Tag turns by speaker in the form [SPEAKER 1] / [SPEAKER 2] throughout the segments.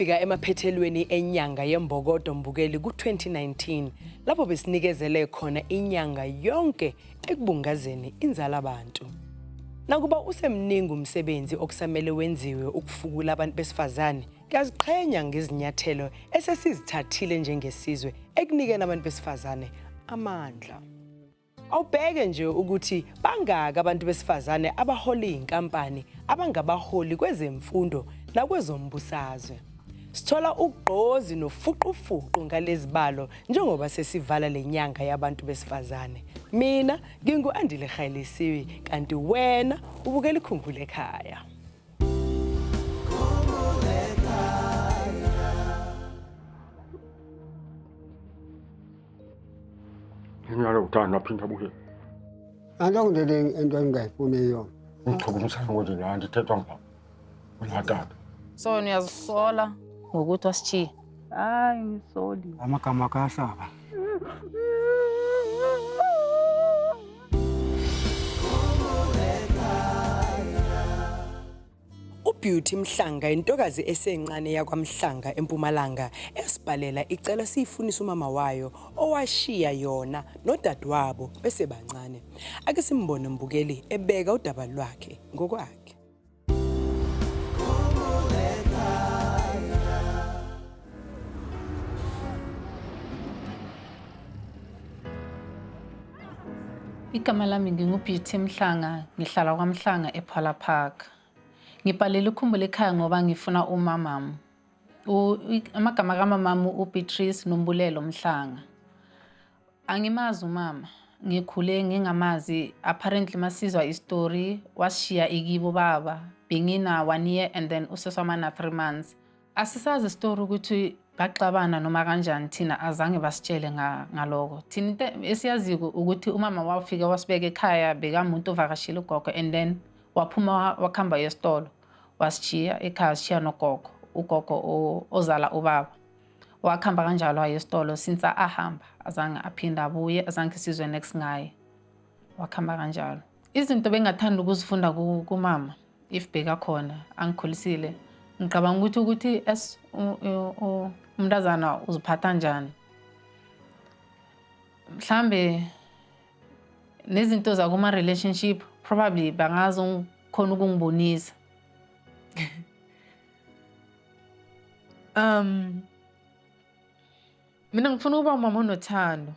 [SPEAKER 1] Safika emaphethelweni enyanga yembokodo mbukeli ku-2019 lapho besinikezele khona inyanga yonke ekubungazeni inzala abantu. Nakuba usemningi umsebenzi okusamele wenziwe ukufukula abantu besifazane, kuyaziqhenya ngezinyathelo esesizithathile njengesizwe ekunikeni abantu besifazane amandla. Awubheke nje ukuthi bangaka abantu besifazane abahola inkampani abangabaholi kwezemfundo nakwezombusazwe. Sithola ugqozi nofuqufuqu ngalezibalo njengoba sesivala lenyanga yabantu besifazane. Mina ngingu-Andile Khayelisiwe kanti wena ubukela Khumbul'ekhaya.
[SPEAKER 2] Ngiyala uthanda phinda buye.
[SPEAKER 3] Andongidele into engayifuniyo.
[SPEAKER 2] Ngicobisa ukuthi la ndithethwa ngapha. Unatata.
[SPEAKER 4] So niyazisola ngokuthi wasichiya. Hayi ngisoli.
[SPEAKER 3] Amagama kahlaba.
[SPEAKER 1] Beauty Mhlanga intokazi esencane yakwaMhlanga eMpumalanga esibhalela icela siyifunisa umama wayo owashiya yona nodadewabo bese bancane. Ake simbone mbukeli ebeka udaba lwakhe ngokwakhe.
[SPEAKER 4] Igama lami ngingu-Beauty Mhlanga, ngihlala kwaMhlanga ePhala Park. Ngibhalele Khumbul'ekhaya ngoba ngifuna umamami. Amagama kamamami uBeatrice Nombulelo Mhlanga. Angimazi umama, ngikhule ngingamazi. Apparently masizwa istory washiya ikibo baba. Bengina 1 year and then useswamana 3 months. Asisazi istory ukuthi baxabana noma kanjani thina azange basitshele ngaloko. Thina esiyaziko ukuthi umama wafika wasibeka ekhaya bekamuntu ovakashile ugogo and then waphuma wakhamba yesitolo wasichiya ekhaya sichiya nogogo ugogo ozala ubaba wakhamba kanjalo ayesitolo since ahamba azange aphinda abuye azange sizwe next ngaye wakhamba kanjalo. Izinto bengathanda ukuzifunda kumama if beka khona angikholisile ngicabanga ukuthi umntazana uziphatha njani mhlambe nezinto zakuma relationship probably bangazo khona ukungibonisa. Mina ngifuna ukuba umama onothando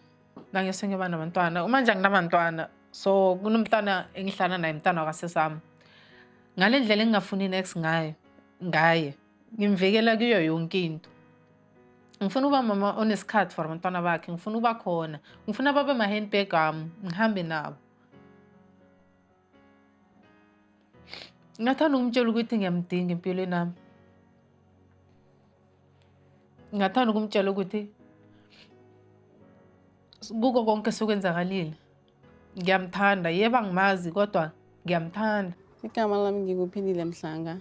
[SPEAKER 4] nangesenge banabantwana manje anginabantwana so kunomntana engihlala naye umntana wakasesami ngale ndlela engingafuni next ngaye ngimvikela kuyo yonke into. Ngifuna ukuba mama onesikhathi for abantwana bakhe, ngifuna ukuba khona, ngifuna babe ma-handbag ami ngihambe nabo. Ngathanda ukumtshela ukuthi ngiyamdinga empilweni nami. Ngathanda ukumtshela ukuthi kuko konke sokwenzakalile ngiyamthanda, yebo angimazi kodwa ngiyamthanda.
[SPEAKER 5] Igama lami ngikuphilile Mhlanga,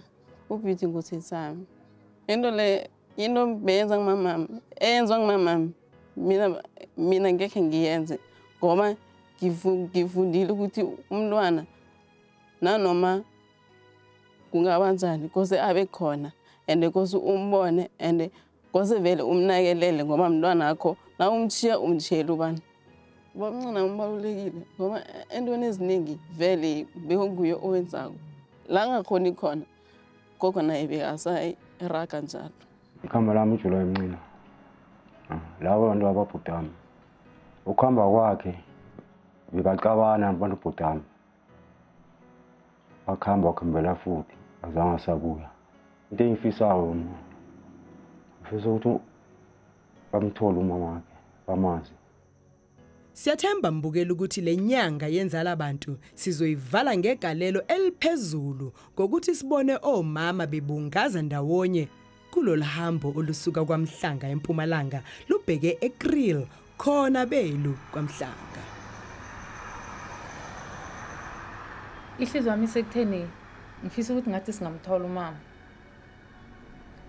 [SPEAKER 5] uBeauty ngusesami. Into beyenza ngumamami, eyenzwa ngumamami mina ngekhe ngiyenze ngoba ngifundile ukuthi umntwana nanoma kungabanjani kose abe khona and kose umbone and kose vele umnakelele ngoba umntwana wakho na umchiya umtshela ubani. Bomncane umbalulekile ngoba entweni eziningi vele bekunguye owenzako la ngakhona ikhona gogo naye bekasayiraga njalo.
[SPEAKER 2] Igama lami uJulo emncane. Labo bantu ababhutami. Ukuhamba kwakhe bebacabana abantu bhutami. Wakhambela futhi azange sabuya. Into engifisayo ngifisa ukuthi bamthole umama wakhe bamazi.
[SPEAKER 1] Siyathemba mbukeli ukuthi lenyanga yenzala abantu sizoyivala ngegalelo eliphezulu ngokuthi sibone omama bebungaza ndawonye kuloluhambo olusuka kwaMhlanga eMpumalanga lubheke eKriel khona belu kwaMhlanga.
[SPEAKER 4] Ihliziyo yami isekutheni ngifisa ukuthi ngathi singamthola umama.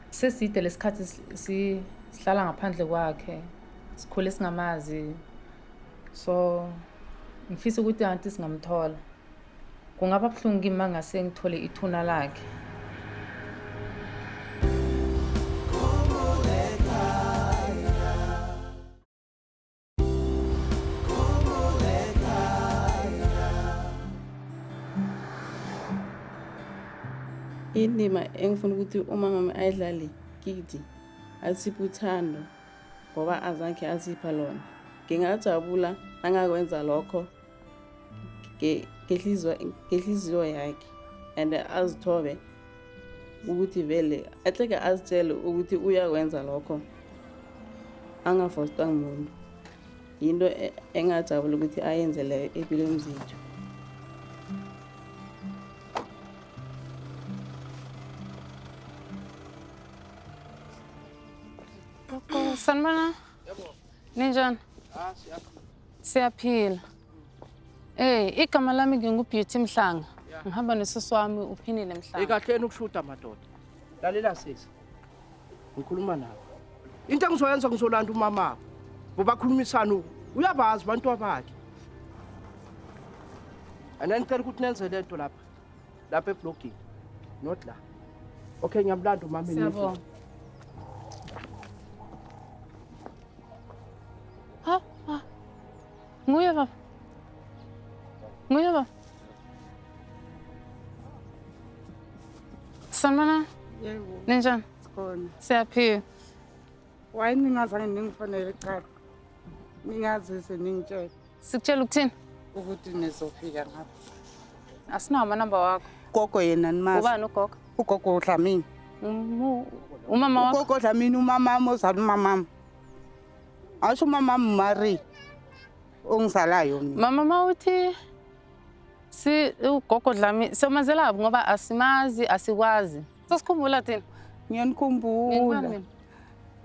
[SPEAKER 4] Seside lesikhathi sihlala ngaphandle kwakhe, sikhule singamazi. So ngifisa ukuthi ngathi singamthola. Kungaba buhlungu kimi ngase ngithole ithuna lakhe.
[SPEAKER 5] Indima engifuna ukuthi umama ayidlale kithi asiphe uthando ngoba azange asipha lona. Ngingajabula nangakwenza lokho ngehliziyo yakhe and azithobe ukuthi vele atleke azitshele ukuthi uyakwenza lokho angafostwa ngumuntu. Yinto engajabula ukuthi ayenze leyo empilweni zethu.
[SPEAKER 4] Sanibona. Ninjani? Siyaphila. Igama lami nginguBeauty Mhlanga. Ngihamba nesisi wami uPhinile Mhlanga.
[SPEAKER 6] Ikahleni ukushuta madoda. Lalela sisi. Ngikhuluma nawe. Into engizoyenza ngizolanda umama. Bobakhulumisana uyabazi abantu abakhe. Anengicela ukuthi nenze lento lapha. Lapha eblogini. Not la. Okay, ngiyamlanda umama ini.
[SPEAKER 4] Siyabonga. Ha? Nguye baba. Nguye baba. Sanibona.
[SPEAKER 7] Yebo,
[SPEAKER 4] Ninjani?
[SPEAKER 7] sikhona.
[SPEAKER 4] Siyaphila.
[SPEAKER 7] Why ningazange ningifonele cha? Ningazise ningitshele
[SPEAKER 4] Sikutshela ukuthini?
[SPEAKER 7] ukuthi nizofika ngapha.
[SPEAKER 4] Asinawo amanamba wakho.
[SPEAKER 7] Gogo yena nimazi.
[SPEAKER 4] Ubani ugogo?
[SPEAKER 7] Ugogo Dlamini.
[SPEAKER 4] Umama wakho?
[SPEAKER 7] Ugogo Dlamini umamami ozala umamami. Asho umamami Mari. Ongizalayo mina.
[SPEAKER 4] Mama mawuthi ugogo Dlamini somazela ngoba asimazi asikwazi. Sasikhumbula thina.
[SPEAKER 7] Ngiyanikhumbula.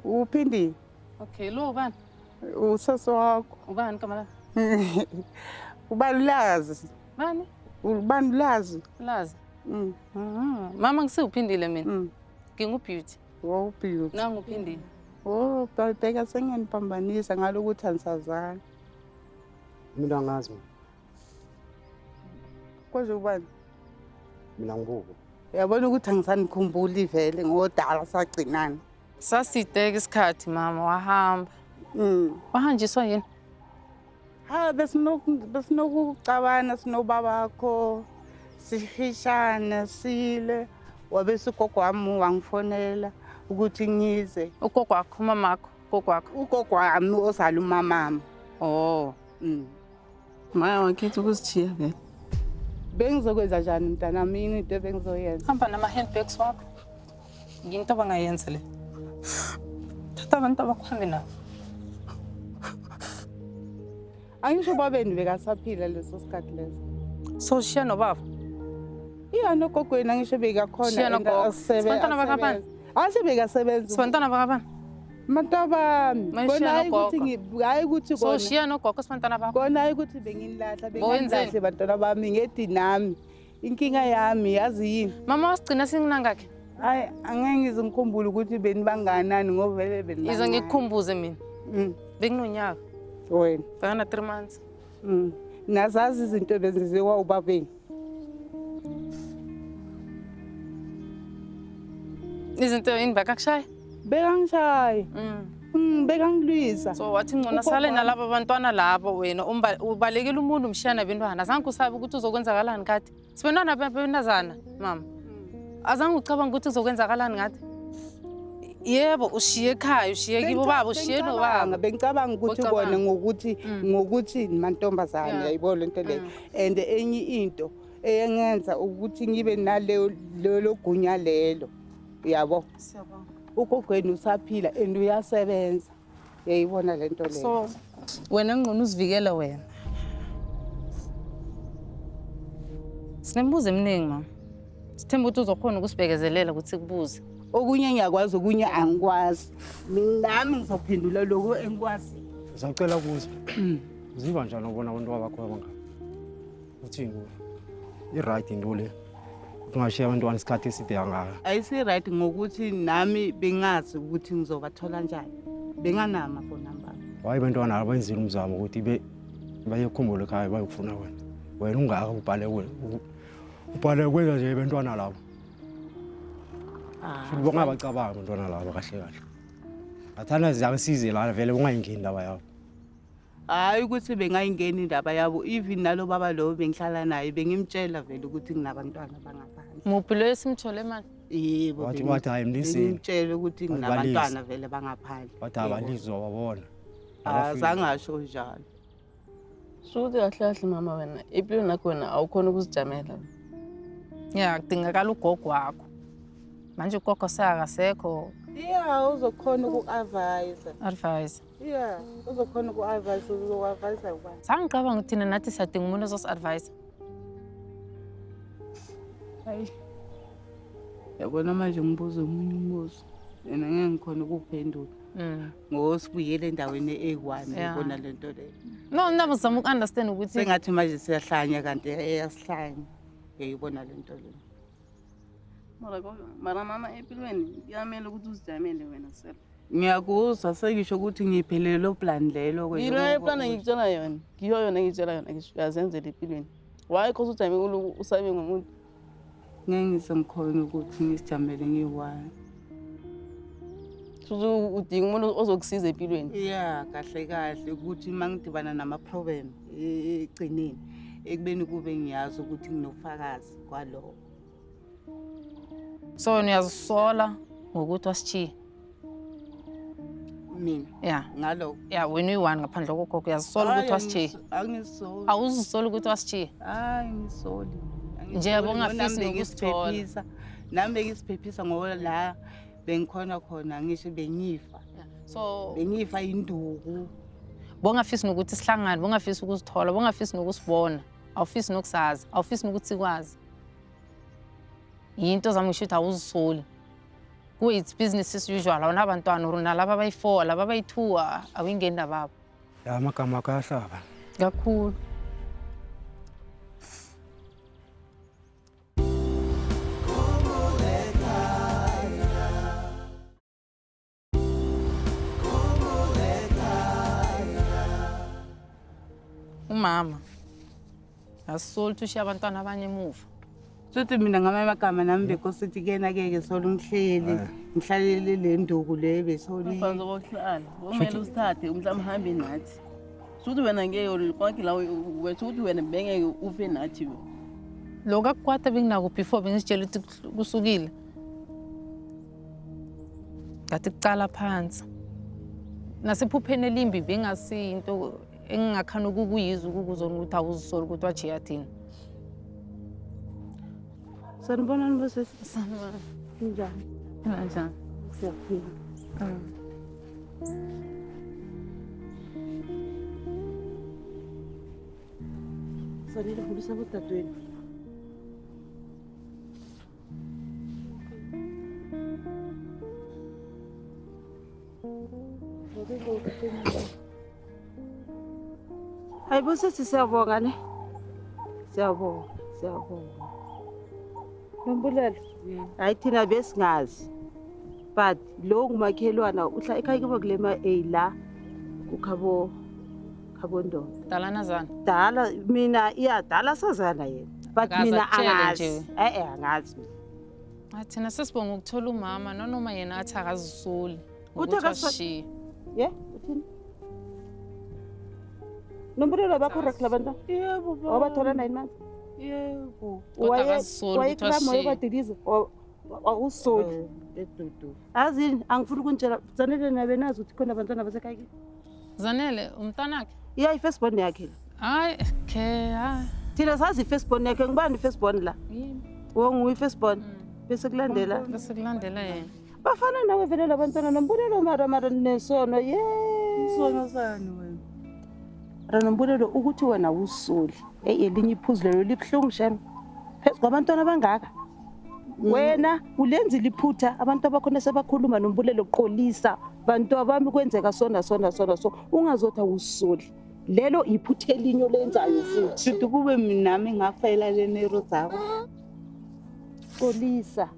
[SPEAKER 7] Uphindi.
[SPEAKER 4] Okay, lo ubani?
[SPEAKER 7] Usese wakho.
[SPEAKER 4] Ubani kamala?
[SPEAKER 7] Ubalulazi.
[SPEAKER 4] Bani?
[SPEAKER 7] Ubalulazi.
[SPEAKER 4] Lazi. Mama ngisiuphindile mina. NginguBeauty.
[SPEAKER 7] Wow, Beauty.
[SPEAKER 4] Nangu uphindile.
[SPEAKER 7] Oh, bheka sengiyanipambanisa ngalokuthi anisazani.
[SPEAKER 2] Mina angazi mina.
[SPEAKER 7] Kwaze ubani?
[SPEAKER 2] Mina ngibuko.
[SPEAKER 7] Uyabona ukuthi angisanikhumbuli vele ngodala sagcinana.
[SPEAKER 4] Sasideke isikhathi mama wahamba. Wahanjiswa yini?
[SPEAKER 7] Ha besinokucabana sinobabakho sihishana sile wabe ugogo wami wangifonela ukuthi ngize.
[SPEAKER 4] Ugogo wakho mamakho, ugogo wakho.
[SPEAKER 7] Ugogo wami ozala umamami.
[SPEAKER 4] Oh.
[SPEAKER 5] Maya wakhetha ukusithiya vele.
[SPEAKER 7] Bengizokwenza njani mntana mina into ebengizoyenza?
[SPEAKER 4] Hamba nama-handbags wakho. Yinto abangayenza le. Thatha abantu abakhambe nabo.
[SPEAKER 7] Angisho babeni bekasaphila leso sikhathi leso.
[SPEAKER 4] So shiya nobaba.
[SPEAKER 7] Iya nogogweni angisho bekakhona
[SPEAKER 4] Shiya nogogo. Sibantwana bakabani?
[SPEAKER 7] Asho bekasebenza.
[SPEAKER 4] Sibantwana bakabani?
[SPEAKER 7] Mantabami.
[SPEAKER 4] Mayishiya
[SPEAKER 7] Hayi
[SPEAKER 4] nogogo.
[SPEAKER 7] ukuthi hayi ukuthi
[SPEAKER 4] So shiya nogogo sibantwana bakho.
[SPEAKER 7] Kona hayi ukuthi benginilahla
[SPEAKER 4] Bowenzeni?
[SPEAKER 7] bengilahle bantwana bami ngedi nami. Inkinga yami yazi yini?
[SPEAKER 4] Mama wasigcina singinangakhe.
[SPEAKER 7] Hayi angeke ngizingikhumbule ukuthi beni banganani ngoba vele beni.
[SPEAKER 4] Ize ngikukhumbuze mina. Benginonyaka.
[SPEAKER 7] Wena.
[SPEAKER 4] Bengana 3 months.
[SPEAKER 7] Nazazi izinto benziwa ubabeni.
[SPEAKER 4] Izinto yini bakakushaya?
[SPEAKER 7] Bekangishaye. Bekangilwisa.
[SPEAKER 4] So wathi ngcono sale nalabo bantwana labo wena ubalekile umuntu umshiyana bentwana. Azange usabe ukuthi uzokwenzakalani ngathi. Sibentwana bentazana mama. Azange ucabanga ukuthi uzokwenzakalani ngathi. Yebo ushiye ekhaya ushiye kibo baba ushiye nobaba.
[SPEAKER 7] Bengicabanga ukuthi kona ngokuthi mantombazane yayibona into le. And enye into eyengenza ukuthi ngibe naleyo gunya lelo. Yabo.
[SPEAKER 4] Siyabonga.
[SPEAKER 7] Ugogweni usaphila and uyasebenza. Yayibona lento le.
[SPEAKER 4] So wena ngcono uzivikele wena. Sinembuzo eminingi mama. Sithemba ukuthi uzokhona ukusibekezelela ukuthi kubuze.
[SPEAKER 7] Okunye ngiyakwazi okunye angikwazi. Nami ngizophendula lokho engikwazi.
[SPEAKER 2] Ngisacela kuze. Uziva njani ubona abantu abakho abangaka? Uthini kuwe? I-right into le. Ungashiya abantwana isikhathi eside kangaka.
[SPEAKER 7] Ayisi right ngokuthi nami bengazi ukuthi ngizobathola kanjani. Benganama phone number.
[SPEAKER 2] Hayi bantwana abenzile umzamo ukuthi bayekhumbula ekhaya bayokufuna wena. Wena ungaka ubhale kwenza nje bantwana labo. Sibonga abacabanga abantwana labo kahle kahle. Athana ziyasize la vele ungayingeni indaba yabo.
[SPEAKER 7] Hayi ukuthi bengayingeni indaba yabo even nalo baba lo bengihlala naye bengimtshela vele ukuthi nginabantwana bangaphandle.
[SPEAKER 4] Muphi lo esimthole manje?
[SPEAKER 7] Yebo.
[SPEAKER 2] Wathi hayi mlisini.
[SPEAKER 7] Ngimtshela ukuthi nginabantwana vele bangaphandle.
[SPEAKER 2] Wathi abalizwa wabona.
[SPEAKER 7] Azange asho njalo.
[SPEAKER 5] Shuthi kahle kahle mama wena empilweni yakho wena awukhona ukuzijamela.
[SPEAKER 4] Ya kudingakala ugogo wakho. Manje ugogo akasekho.
[SPEAKER 7] Yeah, uzokhona uku-advise.
[SPEAKER 4] Advise.
[SPEAKER 7] Yeah, uzokhona uku-advise, uzoku-advise ubani?
[SPEAKER 4] Sangicabanga ukuthi thina nathi siyadinga umuntu ozosi-advise.
[SPEAKER 7] Hayi. Yabona manje ngibuza omunye umbuzo. Yena ngeke ngikhona ukuphendula. Ngosibuyele endaweni e1 ubona lento le.
[SPEAKER 4] No, nabuzama uku-understand ukuthi
[SPEAKER 7] Sengathi manje siyahlanya kanti eyasihlanya. Uyayibona lento le.
[SPEAKER 5] Mara mama empilweni kuyamele ukuthi uzijamele wena self.
[SPEAKER 7] Ngiyakuzwa sengisho ukuthi ngiphelele lo plan lelo kwenye.
[SPEAKER 5] Yilo plan ngikutshela yona. Ngiyo yona ngitshela yona ngisho uyazenzela empilweni. Why cause ujame kuloko usabe ngomuntu?
[SPEAKER 7] Ngeke ngisengikhona ukuthi ngisijamele ngi1.
[SPEAKER 5] Suzu udinga umuntu ozokusiza empilweni.
[SPEAKER 7] Yeah, kahle kahle ukuthi mangidibana nama problem egcineni ekubeni kube ngiyazi ukuthi nginofakazi kwalo.
[SPEAKER 4] so niyazisola ngokuthi wasichiye.
[SPEAKER 7] Mina
[SPEAKER 4] Yeah.
[SPEAKER 7] ngalo.
[SPEAKER 4] Yeah, wena uyi-1 ngaphandle kogogo uyazisola ukuthi wasichiye.
[SPEAKER 7] Angisoli.
[SPEAKER 4] Awuzisola ukuthi wasichiye.
[SPEAKER 7] Hayi ngisoli.
[SPEAKER 4] Nje yabo ngafisi nokusithola.
[SPEAKER 7] Nami bengisiphephisa ngoba la bengikhona khona ngisho bengifa.
[SPEAKER 4] So
[SPEAKER 7] Bengifa induku.
[SPEAKER 4] bongafisi nokuthi sihlangane, bongafisi ukuzithola, bongafisi nokusibona, awufisi nokusazi, awufisi nokuthi sikwazi. Yinto zami ngisho ukuthi awuzisoli. Kuwe it's business as usual, awunabantwana uruna laba abayi4, laba abayi2 awingenda babo.
[SPEAKER 2] Ya amagama akahlaba.
[SPEAKER 4] Kakhulu. Umama asisoli tushiya abantwana abanye emuva.
[SPEAKER 7] Sothi mina ngamanye amagama nami bekosithi kena keke solo ngihlele ngihlalele le nduku le besoli.
[SPEAKER 5] Mfanzo bokuhlala. Kumele usithathe mhlawumbe uhambe nathi. Suthi wena ngeke konke la wethu ukuthi wena bengeke ufe nathi.
[SPEAKER 4] Lokho akukwata benginako before bengisitshela ukuthi kusukile. Ngathi kucala phansi. Nasephupheni elimbi bengasinto engingakhana ukukuyizwa ukuzona ukuthi awuzisoli ukuthi wajiya thina.
[SPEAKER 7] Sanibonani bosisi.
[SPEAKER 5] Sanibona.
[SPEAKER 7] Njani?
[SPEAKER 5] Kanjani?
[SPEAKER 7] Siyaphila. Sanile kulisa bodadweni. Hayi bosisi siyabonga ne. Siyabonga. Nombulelo. Hayi thina besingazi. But lo ngumakhelwana uhla ekhaya kuba kulema la kukhabo ndoda.
[SPEAKER 4] Dalana zana.
[SPEAKER 7] Dala mina iyadala sazana yena. But
[SPEAKER 4] Akaze
[SPEAKER 7] mina
[SPEAKER 4] akutshele
[SPEAKER 7] angazi.
[SPEAKER 4] nje.
[SPEAKER 7] Angazi.
[SPEAKER 4] Thina sesibonga ukuthola umama noma yena athi akazisoli.
[SPEAKER 7] Uthi
[SPEAKER 4] Akashiya.
[SPEAKER 7] Yeah, uthini? Nombulelo bakho raklabanta?
[SPEAKER 5] Yebo baba.
[SPEAKER 7] Wabathola 9 months?
[SPEAKER 5] Yebo.
[SPEAKER 4] Kodwa akazisoli ukuthi washiya.
[SPEAKER 7] Wayekudilize awusoli. Edudu. Azini angifuni ukunitshela zanele nabe nazi ukuthi khona abantwana basekhaya.
[SPEAKER 4] Zanele umntanakhe.
[SPEAKER 7] Yeah, i-first born yakhe.
[SPEAKER 4] Hayi, okay, hayi.
[SPEAKER 7] Thina sazi i-first born yakhe ngibani i-first born la?
[SPEAKER 4] Yini?
[SPEAKER 7] Wongu i-first born. Bese kulandela.
[SPEAKER 4] Bese kulandela yena.
[SPEAKER 7] Bafana nawe vele labantwana nombulelo mara nesono
[SPEAKER 5] Isono sani wena?
[SPEAKER 7] Nombulelo ukuthi wena usoli. Elinye iphuzu lelo libhlungu shame. Phezu kwabantwana bangaka. Wena ulenzile iphutha abantu abakhona sebakhuluma nombulelo qolisa bantu abami kwenzeka sona so ungazothi awusoli. Lelo iphuthe elinyo lenzayo futhi. Sithi kube nami ngafayela le nero zakho. Qolisa.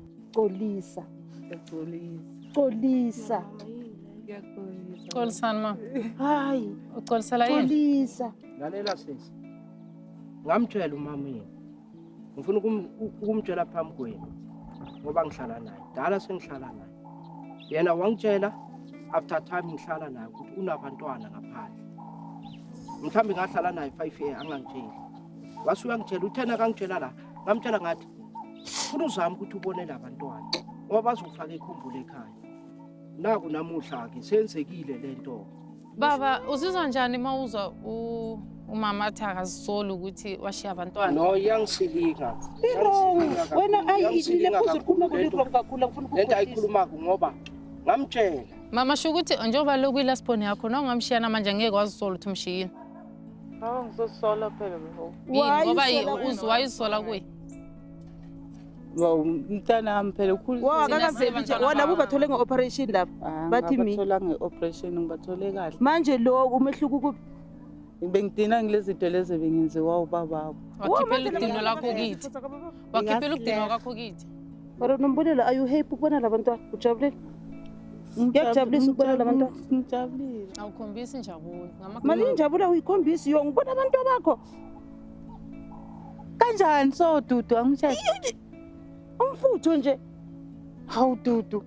[SPEAKER 4] Xolisana ma.
[SPEAKER 7] Hayi,
[SPEAKER 4] Uxolisela yini?
[SPEAKER 7] qolisa.
[SPEAKER 6] Lalela sisi. Ngamtshela umama yini. Ngifuna ukumtshela phambi kwenu. Ngoba ngihlala naye. Dala sengihlala naye. Yena wangitshela after time ngihlala naye ukuthi unabantwana ngaphandle. Mhlambi ngahlala naye 5 years angangitsheli. Wasuka ngitshela uthena kangitshela la. Ngamtshela ngathi ngifuna uzame ukuthi ubone labantwana ngoba bazofaka ikhumbule ekhaya. Naku namuhla-ke senzekile lento.
[SPEAKER 4] Baba, uzizwa njani mawuzwa umama athi akazisoli ukuthi washiya abantwana?
[SPEAKER 6] No, iyangisilika.
[SPEAKER 7] Wena ayile phuzu likhuluma kulirong kakhulu ngifuna
[SPEAKER 6] lento ayikhulumako ngoba ngamtshela.
[SPEAKER 4] Mama sho ukuthi njengoba lokuyila sibone yakho nongamshiyana manje angeke wazisola ukuthi umshiyile.
[SPEAKER 5] Hawu ngizosola phela lo.
[SPEAKER 4] Yini ngoba wayisola kuye?
[SPEAKER 5] Wow, mntana wami phela ukhulu.
[SPEAKER 7] Wona bubathole nge-operation lapha. Bathi mi.
[SPEAKER 5] Bathola nge-operation ngibathole kahle.
[SPEAKER 7] Manje lo umehluko kuphi?
[SPEAKER 5] Bengidina ngilezi zinto lezi bengenziwa ubababo.
[SPEAKER 4] Wakhiphela udino lakho kithi. Wakhiphela udino kwakho kithi.
[SPEAKER 7] Mara nombulelo are you happy ukubona labantwana? Ujabulile? Ngiyajabulisa ukubona labantwana.
[SPEAKER 5] Ngijabulile.
[SPEAKER 4] Awukhombisi injabulo.
[SPEAKER 7] Mali injabulo uyikhombisi yo ngibona abantu bakho.
[SPEAKER 5] Kanjani so Dudu angitshela?
[SPEAKER 7] Umfutho nje.
[SPEAKER 5] Hawu Dudu.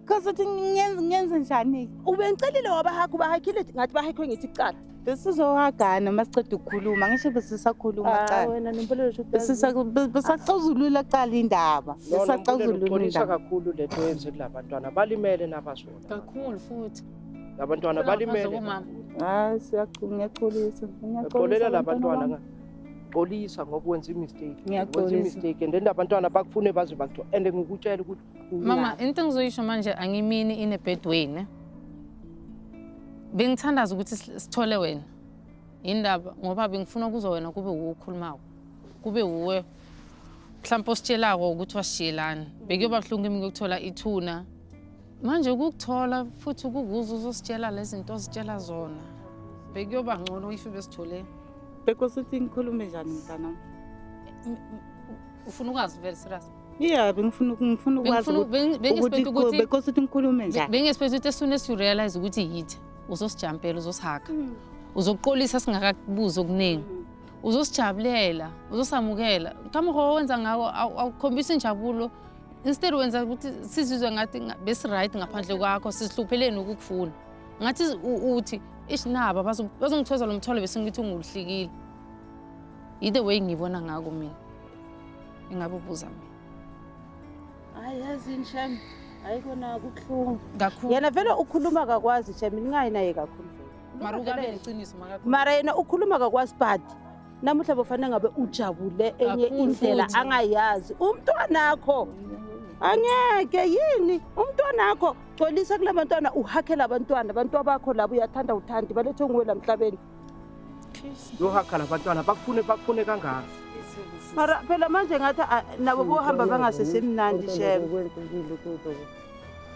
[SPEAKER 5] Kazothi ngenze njani?
[SPEAKER 7] Ubengicelile wabahakho bahakile ngathi bahakho ngithi icala.
[SPEAKER 5] Besizohagana masiceda ukukhuluma ngisho besisakhuluma cala.
[SPEAKER 7] Wena nombulelo sho
[SPEAKER 5] besixazulula cala indaba.
[SPEAKER 6] Besixazulula kakhulu lento yenze kulabantwana balimele nabasola.
[SPEAKER 4] Kakhulu futhi.
[SPEAKER 6] Labantwana balimele.
[SPEAKER 5] Hayi ngiyaxolisa.
[SPEAKER 6] Ngiyaxolela labantwana xolisa ngoba wenza imistake. Wenza imistake and then abantwana bakufune baze bakutho and ngikutshela ukuthi
[SPEAKER 4] Mama into engizoyisho manje angimini in a bad way ne. Bengithandaza ukuthi sithole wena. Indaba ngoba bengifuna ukuzwa wena kube ukukhulumako. Kube uwe mhlawumbe ositshelako ukuthi wasishiyelana. Bekuyoba buhlungu kimi ukuthola ithuna. Manje ukukuthola futhi ukukuzwa uzositshela lezi zinto ozitshela zona. Bekuyoba ngcono if besithole.
[SPEAKER 5] Bekosithi ngikhulume njani mntana?
[SPEAKER 4] Ufuna ukwazi very serious.
[SPEAKER 5] Yeah, ngifuna ukwazi ukuthi bekosithi ngikhulume njani.
[SPEAKER 4] Bengespect ukuthi as soon as you realize ukuthi yithi uzosijampela uzosihaka. Uzoqolisa singakakubuza okuningi. Uzosijabulela, uzosamukela. Kama wenza ngako awukhombisa injabulo. Instead wenza ukuthi sizizwe ngathi besi right ngaphandle kwakho sisihlupheleni ukukufuna. Ngathi uthi isinaba bazongithoza lo mtholo bese ngithi ungulihlikile. Either way ngibona ngako mina. Ingabe ubuza mina.
[SPEAKER 7] Ayazi nshami. Ayikona kuhlungu.
[SPEAKER 4] Kakhulu.
[SPEAKER 7] Yena vele ukhuluma kakwazi nshami ningayi naye kakhulu.
[SPEAKER 4] Maruka leqiniso makakhulu.
[SPEAKER 7] Mara yena ukhuluma kakwazi but namuhla bofana ngabe ujabule enye indlela angayazi. Umntwana wakho angeke yini umntwana wakho xolisa kulabantwana uhakhela abantwana abantu bakho labo uyathanda uthandi balethwe nguwe la emhlabeni.
[SPEAKER 6] Yo hakhala abantwana bakufune kangaka.
[SPEAKER 7] Mara phela manje ngathi nabo bohamba bangasesemnandi shem.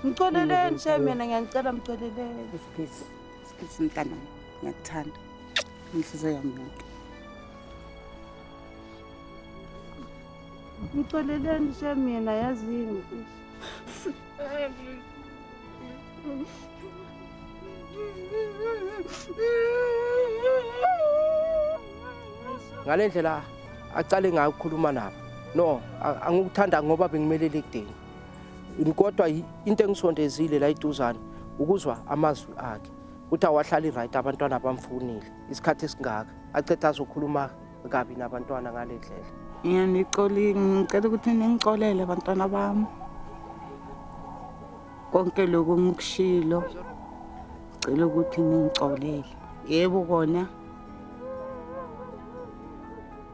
[SPEAKER 7] Mcoleleni shem mina ngiyacela mcoleleni.
[SPEAKER 5] Isikisi mntana ngiyakuthanda. Inhliziyo yami yonke.
[SPEAKER 7] Mcoleleni shem mina yazini.
[SPEAKER 6] Ngalendlela acale ngayo ukukhuluma nabo. No, angikuthanda ngoba bengimelele ekudeni. Kodwa into engisondezile la iduzana ukuzwa amazwi akhe. Uthi awahlali right abantwana bamfunile. Isikhathi esingaka acetha azokhuluma kabi nabantwana ngalendlela.
[SPEAKER 5] Ngicela ukuthi ningixolele abantwana bami. Konke lokho ngikushilo. Ngicela ukuthi ningixolele. Yebo kona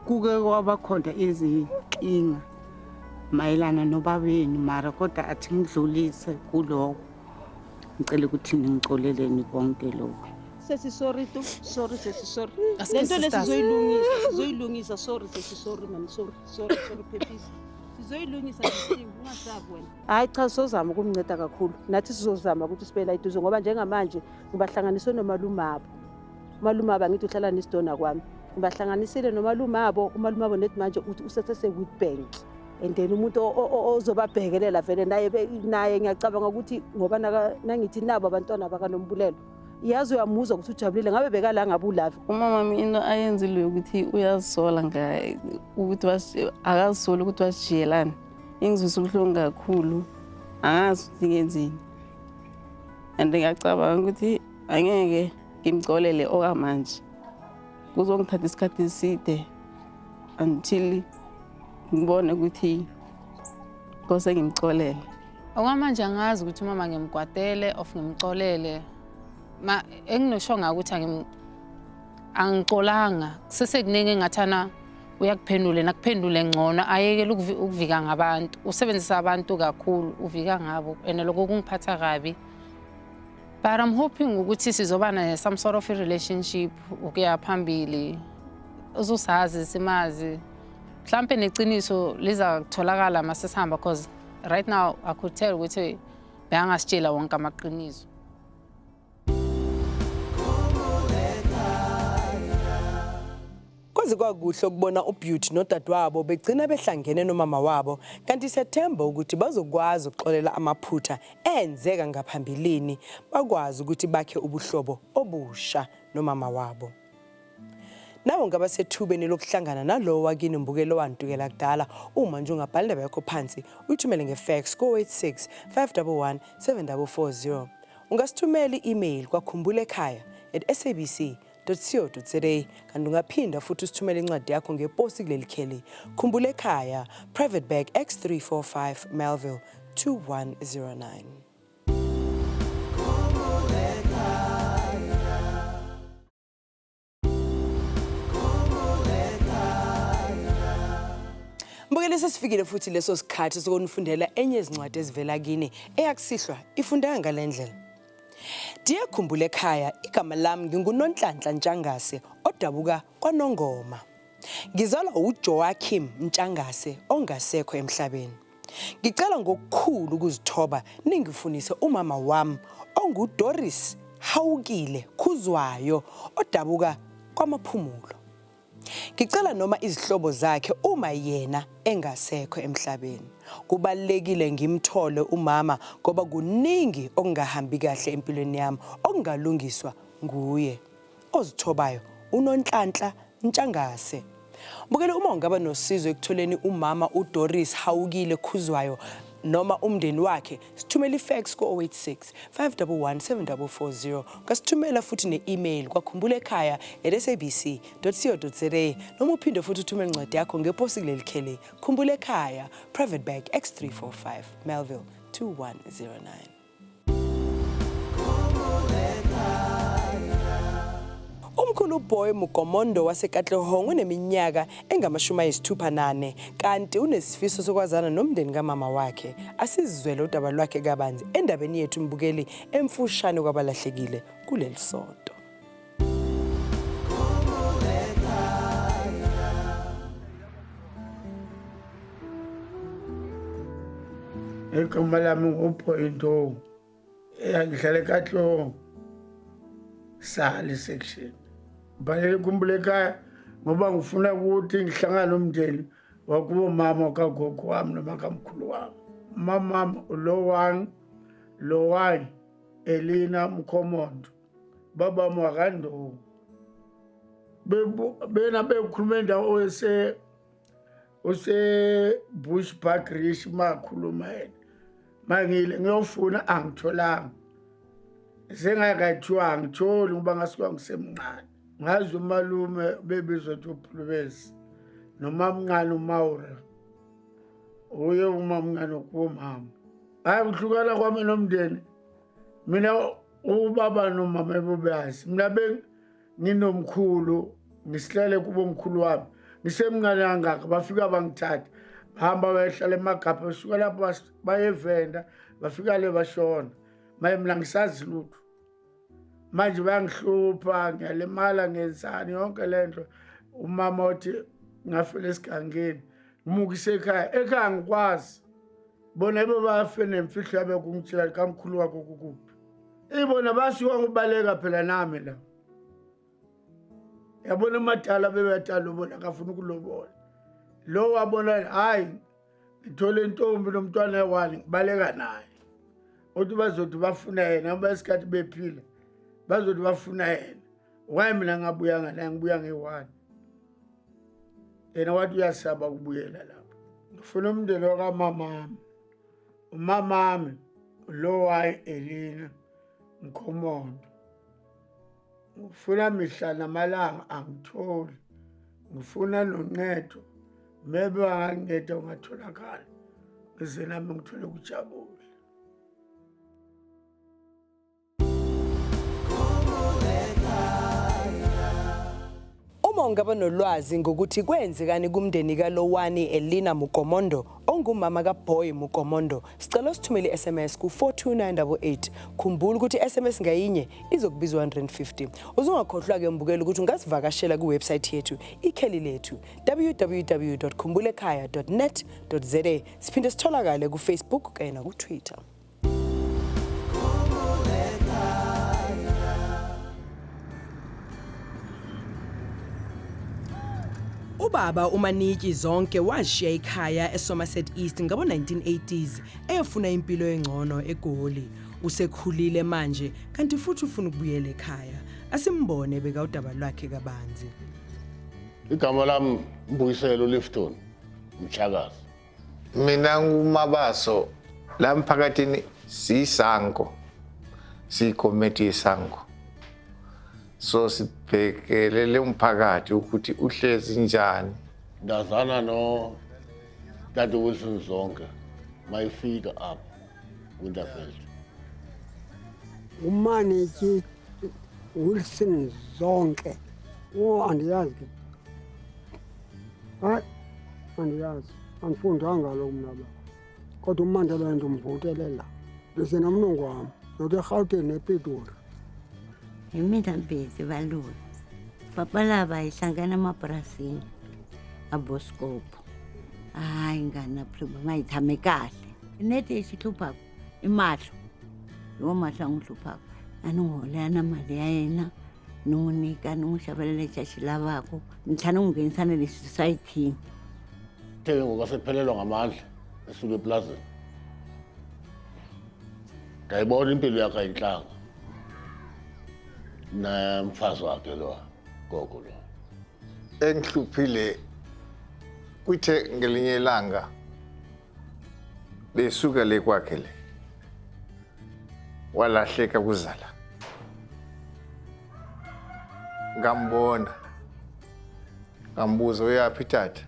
[SPEAKER 5] kuke kwaba khona izinkinga mayelana nobabeni mara kodwa athi ngidlulise kuloko. Ngicela ukuthi ningixoleleni konke lokho.
[SPEAKER 7] Sorry tu, sorry sorry. Lento lesizoyilungisa sorry sorry man sorry Pepisi. Sizoyilungisa ngesinto ungasabi wena. Hayi cha sizozama ukumnceda kakhulu. Nathi sizozama ukuthi sibela iduze ngoba njengamanje ngibahlanganiswe nomalumabo. Umalumaba ngithi uhlala nesidona kwami. Ngibahlanganisile nomalumabo, umalumabo nethi manje uthi usese Witbank. And then umuntu ozobabhekelela vele naye ngiyacabanga ukuthi ngoba nangithi nabo abantwana bakaNombulelo. Yazi uyamuzwa ukuthi ujabulile ngabe bekala ngabulavi.
[SPEAKER 5] Umama mina ayenzile ukuthi uyazisola ngaye ukuthi akazisoli ukuthi wasijiyelana. Ingizwisa ubuhlungu kakhulu. Angazi ukuthi ngenzini. And ngiyacabanga ukuthi angeke ngimcolele okamanje. Kuzongithatha isikhathi eside until ngibone ukuthi kose ngimcolele.
[SPEAKER 4] Okwamanje angazi ukuthi umama ngimkwatele of ngimcolele. Enginosho ngakuthi angicolanga. Sesekuningi ngathana uyakuphendule nakuphendule ngcono ayekela ukuvika ngabantu. Usebenzisa abantu kakhulu uvika ngabo and lokho kungiphatha kabi. But I'm hoping ukuthi sizobana some sort of a relationship ukuya phambili. Uzusazi simazi. Mhlambe neqiniso liza kutholakala masesihamba because right now I could tell ukuthi beyangasitshela wonke amaqiniso.
[SPEAKER 1] Kwaze kwakuhle ukubona uBeauty nodadewabo begcina behlangene nomama wabo kanti sethemba ukuthi bazokwazi ukuxolela amaphutha enzeka ngaphambilini bakwazi ukuthi bakhe ubuhlobo obusha nomama wabo. Nawo ngabasethubeni lokuhlangana nalowo wakini mbukelo wantukela kudala uma nje ungabhala indaba yakho phansi uyithumele ngefax ko86 511 7440. Ungasithumela i-email kwa.khumbul'ekhaya@sabc.co.za kanti ungaphinda futhi usithumele incwadi yakho ngeposi kuleli kheli Khumbul'ekhaya, Private Bag X345 Melville 2109. Mbukeli sesifikile futhi leso sikhathi sokunifundela enye izincwadi ezivela kini eyakusihlwa ifundeka ngalendlela. Diye Khumbul'ekhaya, igama lami nginguNonhlanhla Ntshangase odabuka kwaNongoma. Ngizalwa uJoachim Ntshangase ongasekho emhlabeni. Ngicela ngokukhulu ukuzithoba ningifunise umama wami onguDoris Hawukile Khuzwayo odabuka kwaMaphumulo. Ngicela noma izihlobo zakhe uma yena engasekho emhlabeni. Kubalekile ngimthole umama ngoba kuningi okungahambi kahle empilweni yami okungalungiswa nguye. Ozithobayo uNonhlanhla Ntshangase. Mbukele uma ungaba nosizo ekutholeni umama uDoris Hawukile Khuzwayo noma umndeni wakhe sithumela ifax ko-086 511 7440 ngasithumela futhi ne-email kwa.khumbul'ekhaya@sabc.co.za noma uphinde futhi uthumele incwadi yakho ngeposi kuleli kheli Khumbul'ekhaya, Private Bag X345 Melville 2109. Umkhulu boy Mugomondo waseKatlehong uneminyaka engama-68 kanti unesifiso sokwazana nomndeni kamama wakhe. Asizizwele udaba lwakhe kabanzi endabeni yethu mbukeli emfushane kwabalahlekile kuleli sonto.
[SPEAKER 8] Igama lami nguPhoyinto ngihlala eKatlehong Sali section. Bhalele Khumbul'ekhaya ngoba ngifuna ukuthi ngihlangane nomndeni wakubo mama kagogo wami noma kamkhulu wami. Mama Lowani Elina Mkhomondo, baba Mwakando. Bena bekhuluma indawo ose Bush Park Rish makhuluma yena. Mangile ngiyofuna angitholanga. Sengakathiwa ngitholi ngoba ngasuka ngisemncane. Ngazi umalume bebizwa uPhulubesi nomamncane uMaura. Uye umamncane kumama. Hayi ukuhlukana kwami nomndeni. Mina ubaba nomama bebazi. Mina nginomkhulu, ngisihlale kubo mkhulu wami. Ngisemncane kangaka bafika bangithatha. Bahamba bayehlala emagapha besuka lapho bayevenda bafika le bashona. Maye mina ngisazi lutho. Manje bayangihlupha ngiyalimala ngenzani yonke lento. Umama uthi ngafela esigangeni ngimukise ekhaya ngikwazi. Bona bafe nemfihlo yabe kungitshela kamkhulu wakho kukuphi. Ibona basuka ngobaleka phela nami la. Yabona amadala bebethala ubona akafuna ukulobola. Lo wabona hayi ngithole intombi nomntwana wani ngibaleka naye. Uthi bazothi bafuna yena ngoba isikhathi bephila. Bazothi bafuna yena. Waye mina ngabuya ngala ngibuya nge1. Yena wathi uyasaba ukubuyela lapho. Ngifuna umndeni wakamamami. Umamami Lowani Elina Mkhomondo. Ngifuna mihla namalanga angitholi. Ngifuna noncedo. Maybe wanginceda ungatholakala. bese nami ngithole ukujabula.
[SPEAKER 1] Uma ungaba nolwazi ngokuthi kwenzekani kumndeni kaLowani Elina Mukomondo ongumama kaBoy Mukomondo, sicela sithumele SMS ku 42988. Khumbula ukuthi SMS ngayinye izokubizwa 150. Uzungakhohlwa ke mbukela ukuthi ungasivakashela ku website yethu ikheli lethu www.khumbul'ekhaya.net.za. Siphinde sitholakale ku Facebook kanye na ku Twitter. Ubaba uManiki zonke washiya ekhaya eSomerset East ngabo 1980s eyofuna impilo engcono eGoli. Usekhulile manje kanti futhi ufuna ukubuyela ekhaya. Asimbone beka udaba lwakhe kabanzi.
[SPEAKER 9] Igama lami Mbuyiselo Lifton Mchakazi.
[SPEAKER 10] Mina nguMabaso la mphakathini sisango. Sikomiti isango. So sibhekelele umphakathi ukuthi uhlezi njani.
[SPEAKER 9] Ndazana no Dad Wilson zonke mayifika up Winterfeld.
[SPEAKER 3] Umaniki Wilson zonke. Andiyazi. Hayi, andiyazi. Angifundanga lo mnaba. Kodwa uMandela ndimvutelela. Bese namnungu wami. Nothi eGauteng ePitori.
[SPEAKER 11] Mina mbezi valula. Papa lava ihlangana emapurasini aboskopo. Hayi ngana problem ayithame kahle. Nete isihluphako imahlo. Yo mahla ngihluphako. Aningolana mali ya yena. Nunika nungishabalele chashi lavako. Nithana ungenisana le society.
[SPEAKER 9] Theke ngokasephelelwa ngamandla esuke eplazini. Ngayibona impilo yakhe ayinhlanga. Na mfazi wakhe lo gogo lo.
[SPEAKER 10] Engihluphile kuthe ngelinye ilanga besuka le kwakhe le. Walahleka kuzala. Ngambona. Ngambuza uyaphi tata?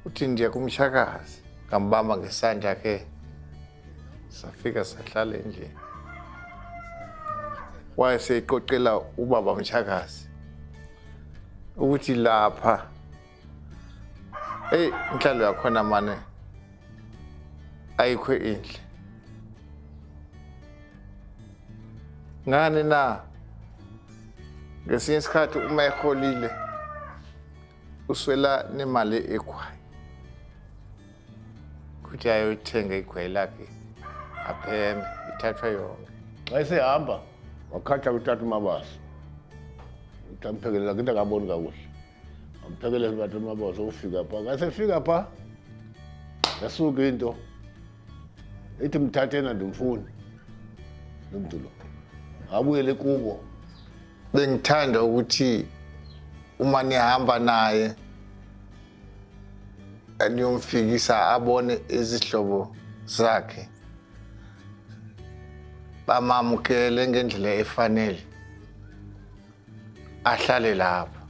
[SPEAKER 10] Uthi ndiya kumshakazi. Ngambamba ngesandla ke. Safika sahlala endlini. Wayeseqoqela ubaba Mchakazi ukuthi lapha inhlalo yakhona mane ayikho inhle. Ngani na ngesinye isikhathi uma eholile uswela nemali ekhwayi kuthi ayothenga ikhwayi lakhe apheme ithathwa yonke.
[SPEAKER 9] Xa esehamba wakhatha kuthatha uMabaso. Utamphekela into akaboni kakuhle. Amphekele bathu uMabaso ufika pha. Ngasefika pha yasuka into ethi mthathena ndimfuni. Nomuntu lo. Abuyele kubo.
[SPEAKER 10] Bengithanda ukuthi uma nihamba naye aniyomfikisa abone izihlobo zakhe. Bamamukele ngendlela efanele. Ahlale lapha.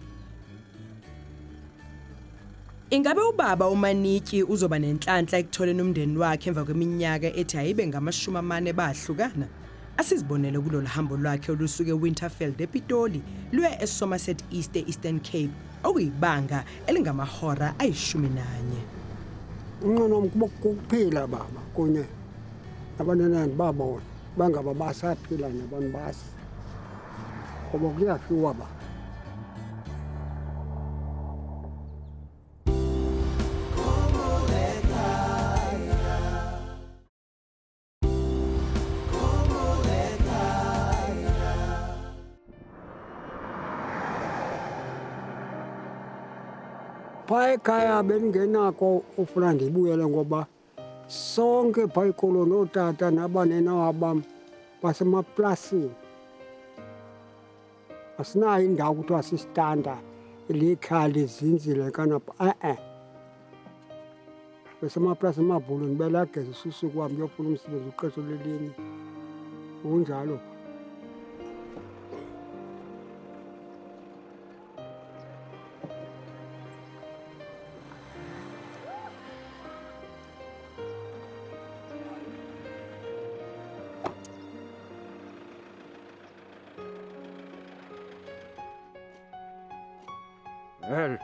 [SPEAKER 1] Ingabe ubaba uManiki uzoba nenhlanhla ekutholeni umndeni wakhe emva kweminyaka ethi ayibe ngama40 bahlukana? Asizibonele kulolu hambo lwakhe olusuke eWinterfeld ePitoli luye eSomerset East eEastern Cape okuyibanga elingamahora ayi11.
[SPEAKER 3] Unqono kukuphila baba kunye nabanenani babona bangaba basaphila nabantu basi. Ngoba kuyafiwa ba. Pha ekhaya bengingenakho ufuna ndibuyele ngoba sonke pha ikolo notata nabanena wabam basemaplasini. Asinayo indawo kuthiwa sisitanda likhaya lizinzile kanapha besemaplasini emabhulweni belageza usuku wami uyofuna umsebenzi uqesho lelinye kunjalo. Hel.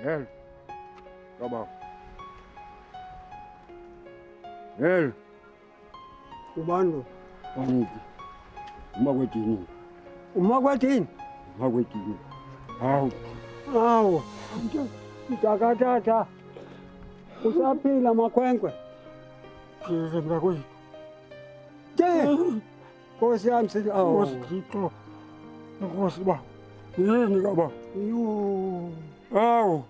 [SPEAKER 3] Hel. Baba. Hel. Ubani? Angithi. Umakwetini. Umakwetini? Umakwetini. Hawu. Hawu. Mtakatata. Usaphila makhwenkwe. Kise mntakwethu. Nkosi yami sithi awu. Nkosi. Nkosi ba. Yini kaba? Yo. Awu.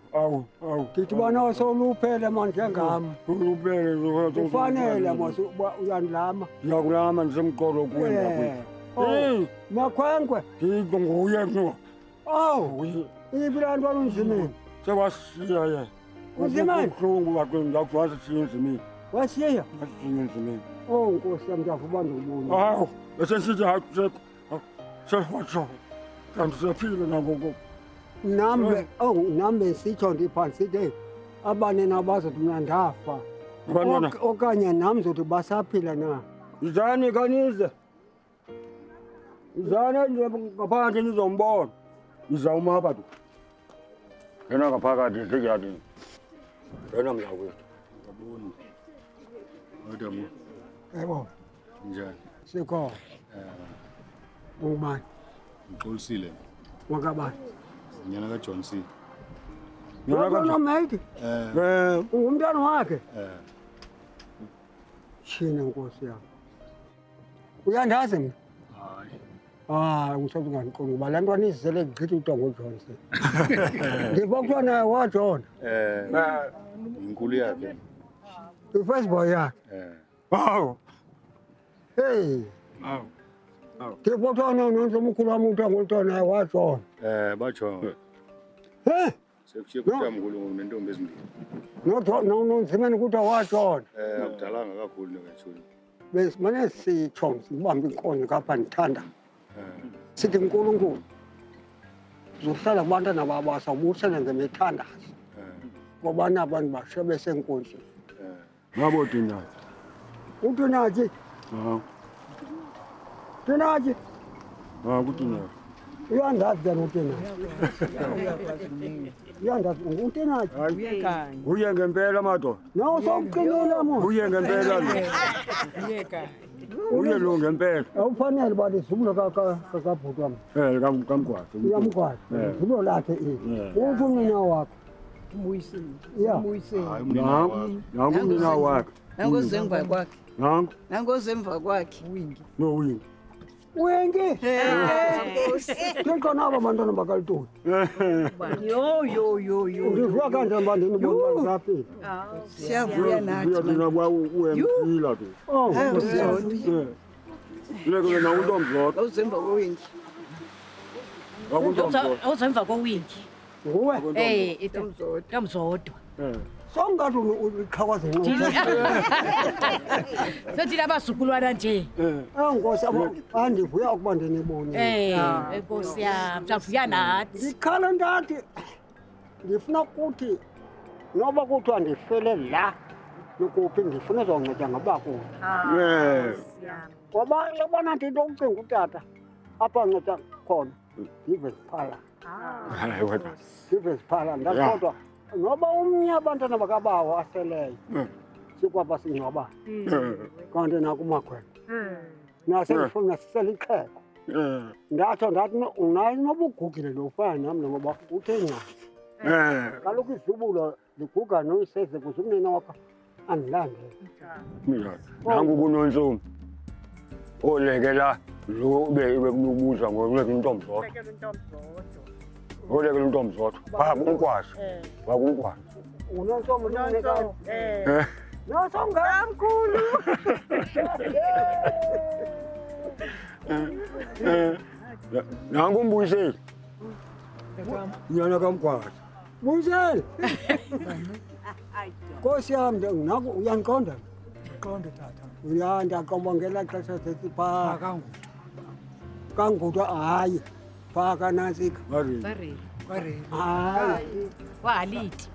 [SPEAKER 3] Ngithi bona wasoluphele manje ngami. Uluphele lokho. Kufanele mase uyandilama. Ngiyakulama ndisemqolo kuwe ngakwethu. Makhwenkwe. Ngiko nguye no. Awu. Ibilando walunzimini. Sewasiya ye. Uzimani? Kuhlungu bakwethu ngakwazi siyenzimini. Wasiya? Wasiyenzimini. Oh Nkosi yami ngiyavuba ndobona. Hawu, bese sithi hakusekho. Sewatsho. Kanti siyaphila nangoku. Nami sitsho ndiphansi sithi abane nabazothi mina ndafa. Okanye nami zothi basaphila na. Izani kanize. Izani nje ngaphandle nizombona. Izawuma bathu. Yena ngaphakathi sikuyadini. Yena mntakwethu. Ngaboni. Madam. Yebo. Njani? Sikhona. Ungubani?
[SPEAKER 12] Ngixolisile.
[SPEAKER 3] Wakabani?
[SPEAKER 12] Nyana kaJohn C.
[SPEAKER 3] Yona mate. Ungumntwana wakhe? Shina Nkosi yami. Uyandazi mina? Hayi. Ngisothi unganiqondi ngoba le ntwana izizele ngigqithi uDongo Johnson. Ngibokuthiwa naye waJohn.
[SPEAKER 12] Inkulu yakhe.
[SPEAKER 3] I-first boy yakhe. Hawu. Hey. Hawu. Ngibokuthiwa nomkhulu wami uDongo ngoluthiwa naye waJohn.
[SPEAKER 12] Batsho. Sekushiye kutamkhulu nentombi ezimbili.
[SPEAKER 3] Nonzimeni kuthiwa waJohn.
[SPEAKER 12] Akudalanga kakhulu noketshuni.
[SPEAKER 3] Besimane sitsho sibambe inkonzo ngapha ndithanda. Sithi uNkulunkulu uzohlala kubantwana babo asawubusele ngemithandazo. Ngoba nabantu bashe besenkosini. Ngabo Dinaji. UDinaji? Dinaji? Kudinaji. Uyandazi yena uDinaji. Uyandazi uDinaji. Uye ngempela madoda. No sawuqinile mo. Uye ngempela. Uye lo ngempela. Awufanele bathi izibulo kakabhuti wami. Kamgwaqo. Uyamgwaqo. Izibulo lakhe uthi umnina wakho. Mbuyisile. Hayi umnina wakho. Nangu umnina wakho.
[SPEAKER 13] Nangu zemva kwakhe.
[SPEAKER 3] Nangu.
[SPEAKER 13] Nangu zemva kwakhe.
[SPEAKER 3] Wingi. No wingi. Wingi. Ngikona abantwana bakalutoni.
[SPEAKER 13] Yo.
[SPEAKER 3] Ngizwa kanjani bandini bona baphila.
[SPEAKER 13] Siyavuya nathi.
[SPEAKER 3] Uyabona kwa uempila tu. Oh. Leke na untomzodwa.
[SPEAKER 13] Uzemva kwewingi.
[SPEAKER 14] Awuzemva kowingi.
[SPEAKER 3] Nguwe?
[SPEAKER 14] Itomzodwa.
[SPEAKER 3] Songathi uqhakaze ngoba.
[SPEAKER 14] Sothina abasukulwana nje.
[SPEAKER 3] Nkosi andivuya ukuba ndinibone.
[SPEAKER 14] Nkosi yami, savuya nathi.
[SPEAKER 3] Ngikhala ndathi ngifuna ukuthi noba kuthiwa ndifele la lokuphi ngifuna uzonceda ngabakude. Ngoba yabona nto into ucinga utata apha nceda khona ndive siphala. Hayi wena. Ndive siphala ndakodwa noba umnye abantwana bakabawo aseleyo sikwapha singcwabana kanti nakumakhwela nasengifuna sisele ixhego ndatsho ndathi unayo noba ugugile lo ufana nami ngoba uthe ncam kaloku izibulo liguga noyiseze kuze umnina wakho andilandele nangu kunontsomi olekela lo bekubuza ngoleka intombzodwa olekela intombzodwa bakumkwazi unontsomi unonekayo nosongamkhulu nangu umbuyiseli unyana kamgwazi buyiseli Nkosi yami naku uyandiqonda
[SPEAKER 15] Qonda tata.
[SPEAKER 3] ndiyaqomba ngela xesha sesiphaa kanguthiwa hayi phaa kanantsika
[SPEAKER 15] Kware.
[SPEAKER 3] hayi
[SPEAKER 14] Wahaliti.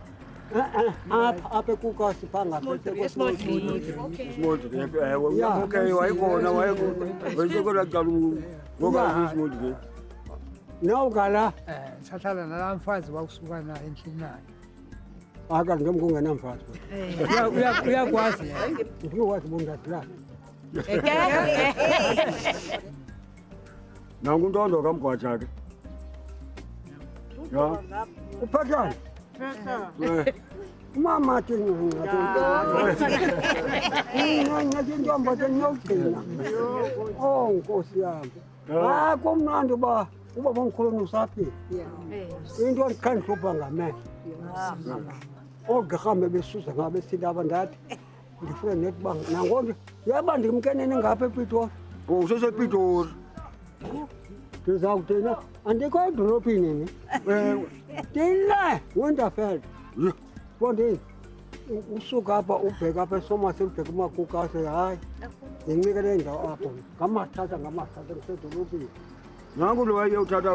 [SPEAKER 3] apha ekukasi phaa
[SPEAKER 2] wayikhona wayesekolaqala ngoba
[SPEAKER 3] nawukala
[SPEAKER 15] Sahlala nala mfazi wakusuka naye endlini naye.
[SPEAKER 3] aka nje kungenamfazi
[SPEAKER 15] Uyakwazi.
[SPEAKER 3] ngifuna ukwazi bungathilana nangu ntondo kamgwaja ke ya uphathana umama athi ngintombo seniyogcina oh nkosi yami kumnandi uba bomkhulu usaphila into endikhandihlupha ngamehlo oogqirhambe besuza ngabe silaba ndathi ndifuna nethi uba nangona yaba ndimkenene ngapha epitori usesepitori ndizawuthina andikho edolophini ni ndile winterfeld fondini usuka apha ubheka apha esomasi ubheka umakukase hayi ndincikele ndawo apho ngamathatha ndisedolophini nangu lo wayeyothatha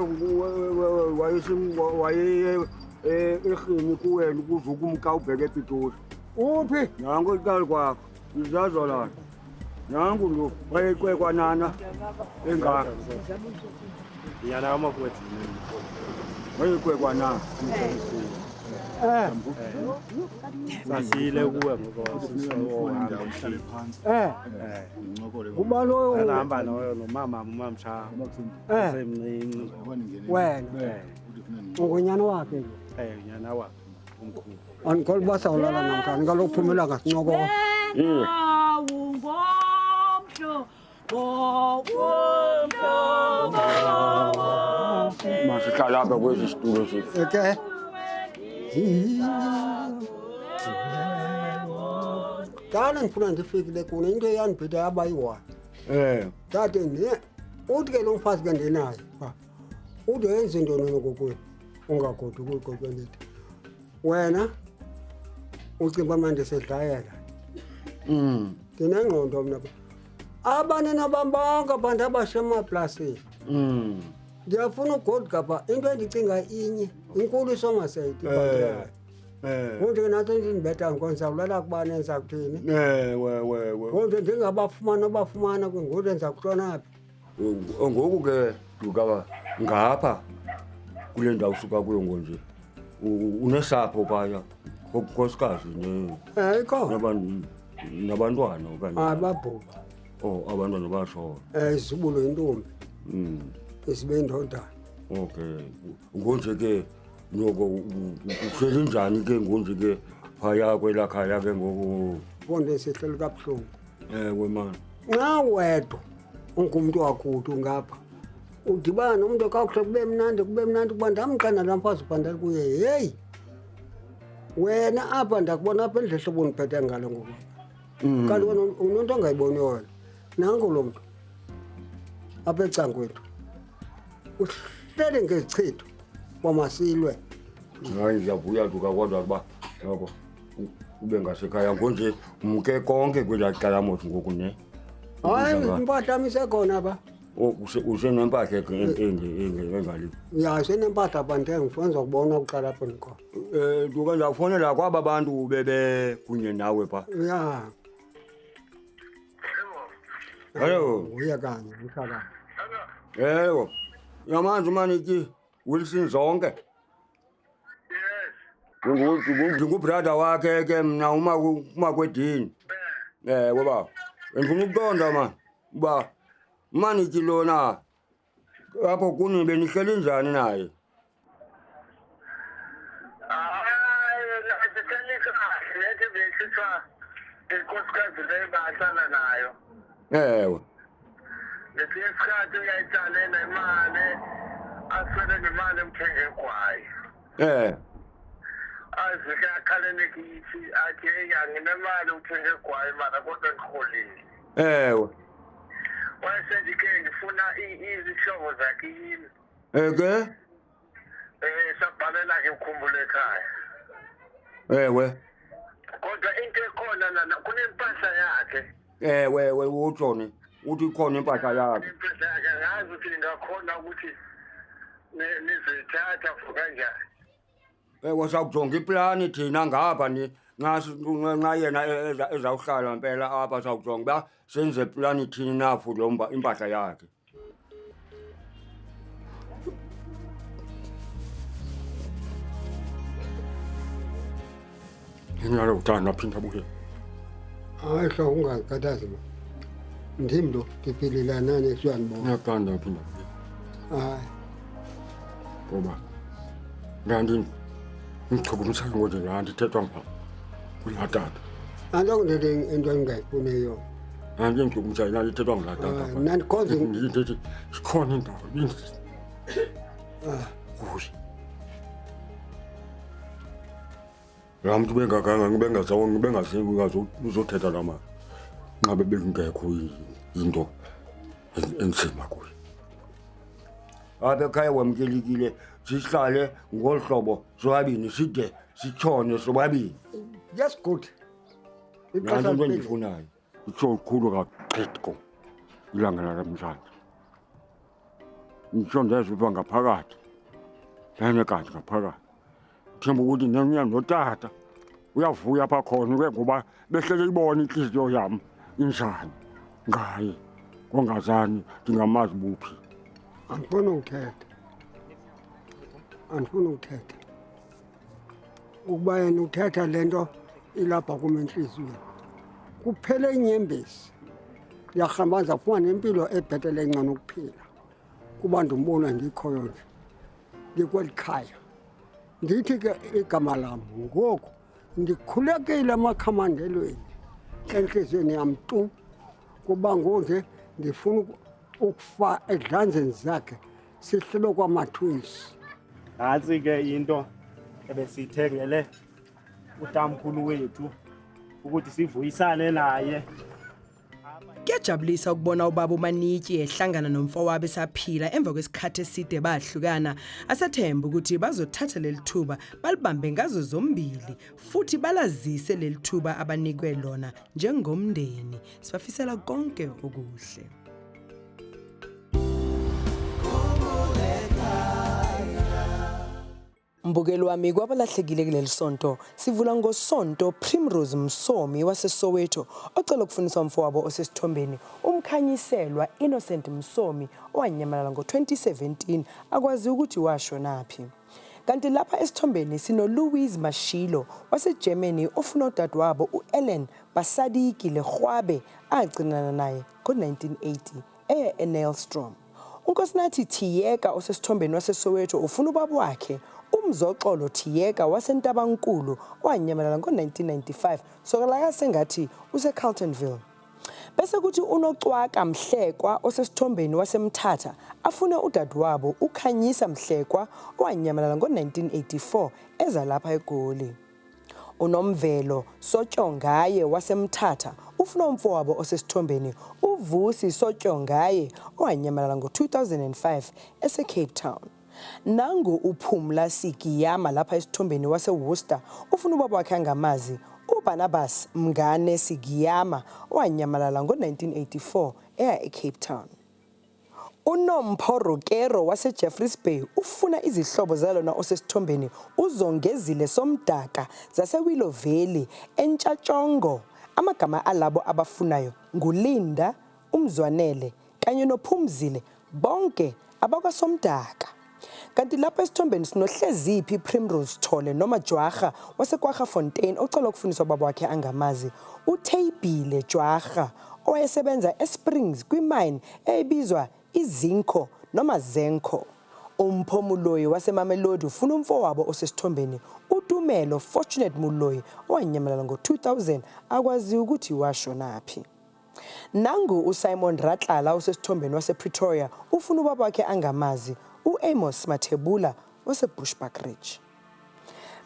[SPEAKER 3] waye erhini kuwena ukuvuka umka ubheke epitori uphi nangu iqali kwakho izazolana nangu lo wayeqwekwanana engaka
[SPEAKER 2] nyana wamakwethu
[SPEAKER 3] wayeqwekwanana
[SPEAKER 2] sasile kuwe
[SPEAKER 3] kuba lo
[SPEAKER 2] ngihamba nomama umamsha semncane
[SPEAKER 3] wena ungonyana wakhe
[SPEAKER 2] nyana wakhe umkhulu
[SPEAKER 3] andikholwa uba sawulala namkani kaloku phumela ngasincoko masihlala apha kwesi situlo sethu ke dala ndifuna ndifikile kune into eyandibhida yaba yi-1 tate uthi ke lo mfazi ke ndinayo ude yenze ntoni nokokwenu ungagodi kuyigokwenithi wena ucimba mandisedlayela ndinengqondo mna abanina bam bonke abantu abashiya emaplasini ndiyafuna ugodika pha into endicinga inye inkulu isomaseyithi ibantrayo ngoku ke nathi ndindibetha nkonzawulala kubani enza kuthini ngoku ndingabafumana ngoku enza kutona phi ngoku ke duka ngapha kule ndawo usuka kuyo ngonje unesapho phaya nkosikazi nabantwana okanye ababhubha abantwana basho izibulo intombi isibe indodana okay ngonje ke noko uhleli njani ke ngonje ke phaya kwela khaya ke ngoku bonke sihleli kabuhlungu mani nxa wedwa ungumntu wakuthi ngapha udibana nomuntu okakuhle kube mnandi kuba ndamqanda laa mfazi ubhandali kuye heyi wena apha ndakubona apha endle hlobo ndiphethe ngalo ngoku kanti wena unonto ongayiboni wona nangu lo mntu apha ecangwethu uhleli ngezichitho kwamasilwe hayi ndiyavuya duka kodwa kuba noko ube ngasekhaya ngonje umke konke kwelaa calamothi ngoku ne hayi impahla yam isekhona pha usenempahla engali ya senempahla pha ngifuna ukubona kuqala apho ndikhona duka ndiyawufonela kwaba bantu bebe kunye nawe pha ya hello uya kanye mhlakani yebo yamanzi umaniki Wilson zonke ndingubrother wakhe ke mna umakwedini baba ndifuna ukuqonda mani uba umaniki lona apho kuni benihleli njani naye
[SPEAKER 16] inkosikazi leyo bahlala nayo
[SPEAKER 3] ewe
[SPEAKER 16] ngesinye isikhathi uyayitsalela imali aswele nemali emthenge egwayi azike akhalele kithi athi heyi anginemali uthenge egwayi mara kodwa ndiholile
[SPEAKER 3] ewe
[SPEAKER 16] wayesendike ngifuna izihlobo zakhe yini
[SPEAKER 3] ke
[SPEAKER 16] sabhalela ke Khumbul'ekhaya
[SPEAKER 3] ewe
[SPEAKER 16] kodwa into ekhona lana kunempahla yakhe
[SPEAKER 3] ewe utshone uthi ikhona impahla yakhe
[SPEAKER 16] impahla yakhe angazi ukuthi ningakhona ukuthi nizoyithatha for kanjani
[SPEAKER 3] ewe sawujonga iplani thina ngapha nxa yena ezawuhlala mpela apha sawujonga uba senze plani thini nafu lo impahla yakhe Ngiyala uthanda phinda abuye.
[SPEAKER 17] Hayi hlo ungakatazi ma. Ndim lo ngiphilila nani kuyanibona.
[SPEAKER 3] Ngiyaqanda phinda abuye.
[SPEAKER 17] Hayi.
[SPEAKER 3] Ngoba nganti ngichukumisa ngoje la ndithethwa ngapha. Kulatata.
[SPEAKER 17] Andongilele into engayifuniyo.
[SPEAKER 3] Nganti ngichukumisa la ndithethwa ngulatata.
[SPEAKER 17] Nani konke
[SPEAKER 3] ngithi ikhona indawo ibindi. Kuhle. Lamntu bengakanga ngibengazi uzothetha lama. Ngabe bekungekho into enzima kuye. Abe ekhaya wamkelekile sihlale ngolhlobo sobabini side sitshone sobabini.
[SPEAKER 17] Yes good.
[SPEAKER 3] Ixesha into endifunayo itsho khulu kaGqitko ilanga namhlanje. Ngitsho ndezwe ngaphakathi. Kanti ngaphakathi. Themba ukuthi nenyanga notata uyavuya apha khona ke ngoba behlele ibona inhliziyo yami injani ngaye ngongazani ndingamazi buphi.
[SPEAKER 17] Andifuni ukuthetha. Andifuni ukuthetha. Ukuba yena uthetha lento ilapha kum enhliziyweni. Kuphele inyembezi. Ndiyarhambaza funa nempilo ebhetele ngcono ukuphila. Kuba ndimbona ndikhoyo nje. Ndikweli khaya. Ndithi ke igama lam ngoku ndikhulekile amakhamandelweni enhliziyweni yam tu kuba ngoku ndifuna ukufa edlanzeni zakhe sihlelo kwamathwisi.
[SPEAKER 2] Nantsi ke into ebesiyithengele utamkhulu wethu ukuthi sivuyisane naye.
[SPEAKER 1] Kuyajabulisa ukubona ubaba uManityi ehlangana nomfowabo esaphila emva kwesikhathi eside bahlukana. Asathemba ukuthi bazothatha lelithuba balibambe ngazo zombili futhi balazise lelithuba abanikwe lona njengomndeni. Sibafisela konke okuhle. Mbukeli wami kwabalahlekile kuleli sonto sivula ngosonto Primrose Msomi waseSoweto ocela ukufundisa umfowabo osesithombeni umkhanyiselwa Innocent Msomi owanyamalala ngo-2017 akwazi ukuthi washonaphi. Kanti lapha esithombeni sino Louise Mashilo waseGermany ofuna udadewabo uEllen Basadiki Lerhwabe agcinana naye ngo-1980 eNailstrom. Unkosinathi Thiyeka osesithombeni waseSoweto ufuna ubaba wakhe uMzoxolo Thiyeka wasentabankulu owanyamalala ngo-1995 sokalaka sengathi useCarltonville. Bese kuthi uNocwaka Mhlekwa osesithombeni waseMthatha afune udadewabo uKhanyisa Mhlekwa owanyamalala ngo-1984 eza lapha eGoli. Unomvelo Sotyongaye waseMthatha ufuna umfowabo osesithombeni uVusi Sotyongaye owanyamalala ngo-2005 eseCape Town. Nangu uPhumla Sigiyama lapha esithombeni waseWorcester ufuna ubaba wakhe angamazi uBarnabas Mngane Sigiyama owanyamalala ngo-1984 eya eCape Town. Unompho Rokero waseJeffreys Bay ufuna izihlobo zalona osesithombeni uzongezile Somdaka zaseWillow Valley eNtshantshongo. Amagama alabo abafunayo nguLinda, uMzwanele kanye noPhumzile bonke abakwaSomdaka. Kanti lapha esithombeni sinohleziphi Primrose Thole noma Jwarha waseKwaGafontein ocela ukufundiswa ubaba wakhe angamazi uTheyibhile Jwarha owayesebenza eSprings kwimine ebizwa iZinco noma Zenco. Umpho Muloyi waseMamelodi ufuna umfowabo osesithombeni uTumelo Fortunate Muloyi owanyamalala ngo-2000 akwazi ukuthi washonaphi. Nangu uSimon Ratlala osesithombeni wasePretoria ufuna ubaba wakhe angamazi uAmos Mathebula waseBushbuck Ridge.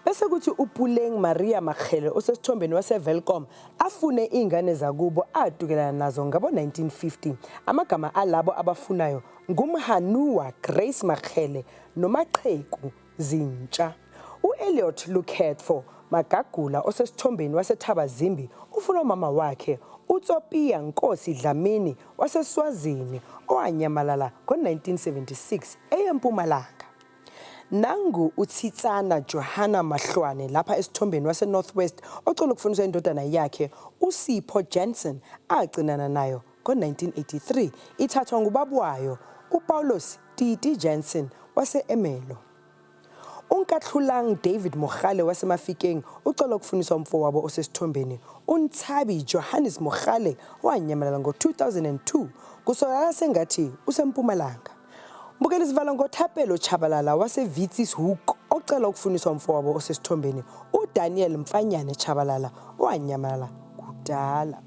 [SPEAKER 1] Bese kuthi uPuleng Maria Makhele osesithombeni waseVelcom afune ingane zakubo adukelana nazo ngabo-1950. Amagama alabo abafunayo ngumHanua Grace Makhele noMaqheku Zintsha. uElliot Lukhetfo Magagula osesithombeni waseThabazimbi ufuna umama wakhe uTsopia Nkosi Dlamini waseSwazini owanyamalala ngo-1976 eMpumalanga. Nangu uTsitsana Johanna Mahlwane lapha esithombeni waseNorthwest ocela ukufundiswa indodana yakhe uSipho Jensen agcinana nayo ngo-1983 ithathwa ngubaba wayo uPaulos Titi Jensen wase-Emelo. uNkathulang David Mogale wasemafikeng ucela ukufuniswa umfowabo osesithombeni uNthabi Johannes Mogale wanyamalala ngo-2002 kusolakala sengathi usempumalanga. Mbukela isivala ngoThapelo Chabalala waseVitsis Hoek ocela ukufuniswa umfowabo osesithombeni uDaniel Mfanyane Chabalala wanyamalala kudala.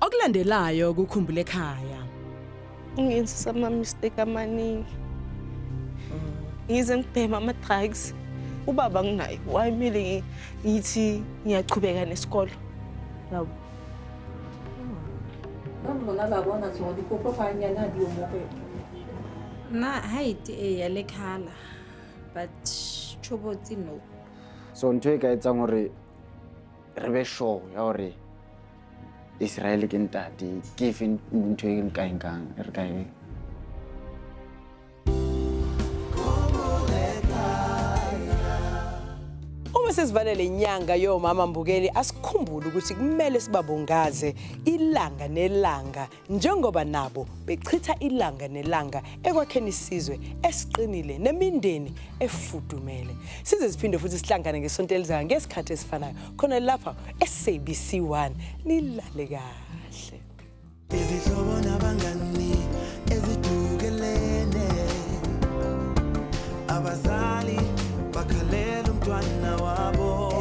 [SPEAKER 1] Okulandelayo kuKhumbul'ekhaya.
[SPEAKER 5] Ngenza ama-mistake amaningi. Ngize ngibhema ama-drugs. Ubaba nginaye wayemele ngithi ngiyachubeka nesikolo. Yabo.
[SPEAKER 18] Na height ya le khala but chobotsi no.
[SPEAKER 19] So ntho e ka etsang hore re be sure ya hore Israel ke ntate ke fe ntho e ka enkang re ka e
[SPEAKER 1] Uma sesivalele inyanga yomama Mbukeli asikhumbule ukuthi kumele sibabungaze ilanga nelanga njengoba nabo bechitha ilanga nelanga ekwakheni isizwe esiqinile nemindeni efudumele. Size siphinde futhi sihlangane ngesonto elizayo ngesikhathi esifanayo khona lapha SABC1 nilale kahle.
[SPEAKER 20] Izihlobo nabangani ezidukelene abazali bakhalela umntwana wabo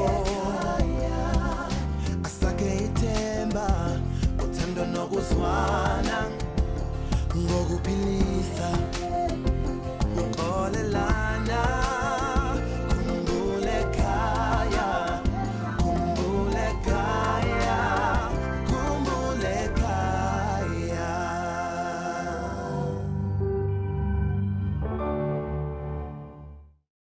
[SPEAKER 20] asake ithemba uthando nokuzwana ngokuphilisa